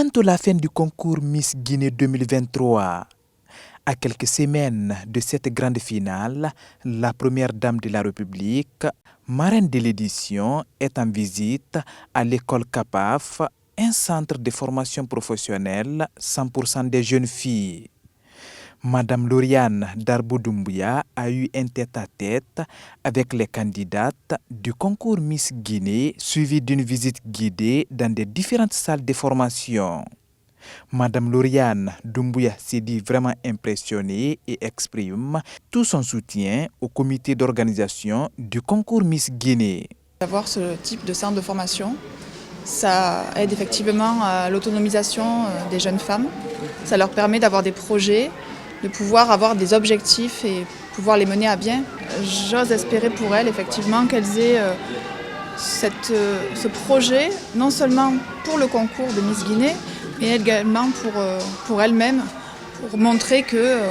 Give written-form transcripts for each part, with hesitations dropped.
Bientôt la fin du concours Miss Guinée 2023. À quelques semaines de cette grande finale, la première dame de la République, marraine de l'édition, est en visite à l'école CAPAF, un centre de formation professionnelle 100% des jeunes filles. Madame Lauriane Darbo-Doumbouya a eu un tête-à-tête avec les candidates du concours Miss Guinée, suivi d'une visite guidée dans des différentes salles de formation. Madame Lauriane Doumbouya s'est dit vraiment impressionnée et exprime tout son soutien au comité d'organisation du concours Miss Guinée. Avoir ce type de centre de formation, ça aide effectivement à l'autonomisation des jeunes femmes. Ça leur permet d'avoir des projets, de pouvoir avoir des objectifs et pouvoir les mener à bien. J'ose espérer pour elles effectivement qu'elles aient ce projet, non seulement pour le concours de Miss Guinée, mais également pour elles-mêmes, pour montrer que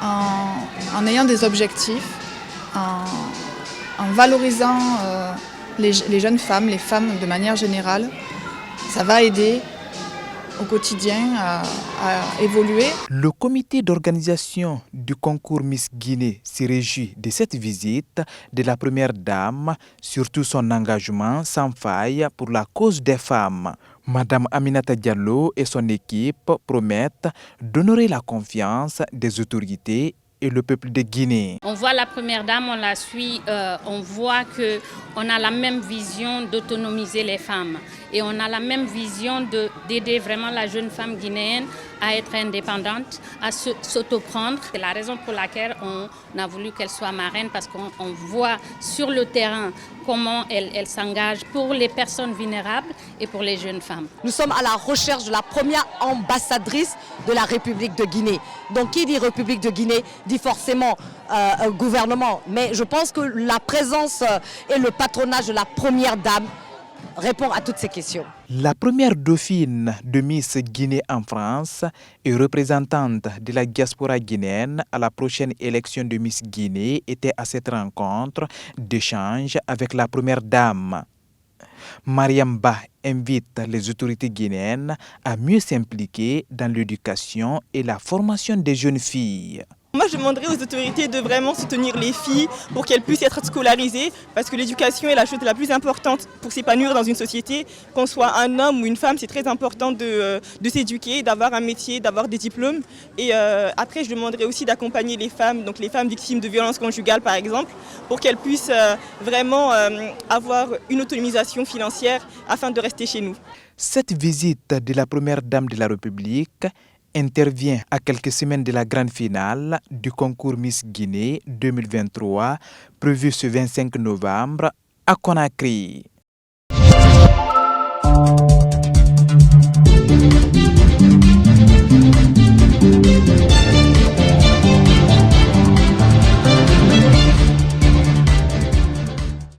en ayant des objectifs, en valorisant les jeunes femmes, les femmes de manière générale, ça va aider au quotidien à évoluer. Le comité d'organisation du concours Miss Guinée se réjouit de cette visite de la première dame, surtout son engagement sans faille pour la cause des femmes. Madame Aminata Diallo et son équipe promettent d'honorer la confiance des autorités et le peuple de Guinée. On voit la première dame, on la suit, on voit qu'on a la même vision d'autonomiser les femmes et on a la même vision d'aider vraiment la jeune femme guinéenne à être indépendante, à s'autoprendre. C'est la raison pour laquelle on a voulu qu'elle soit marraine, parce qu'on voit sur le terrain comment elle s'engage pour les personnes vulnérables et pour les jeunes femmes. Nous sommes à la recherche de la première ambassadrice de la République de Guinée. Donc qui dit République de Guinée dit forcément gouvernement. Mais je pense que la présence et le patronage de la première dame répond à toutes ces questions. La première dauphine de Miss Guinée en France et représentante de la diaspora guinéenne à la prochaine élection de Miss Guinée était à cette rencontre d'échange avec la première dame. Mariam Ba invite les autorités guinéennes à mieux s'impliquer dans l'éducation et la formation des jeunes filles. Moi, je demanderais aux autorités de vraiment soutenir les filles pour qu'elles puissent être scolarisées, parce que l'éducation est la chose la plus importante pour s'épanouir dans une société. Qu'on soit un homme ou une femme, c'est très important de s'éduquer, d'avoir un métier, d'avoir des diplômes. Et après, je demanderais aussi d'accompagner les femmes, donc les femmes victimes de violences conjugales par exemple, pour qu'elles puissent vraiment avoir une autonomisation financière afin de rester chez nous. Cette visite de la première dame de la République intervient à quelques semaines de la grande finale du concours Miss Guinée 2023, prévu ce 25 novembre à Conakry.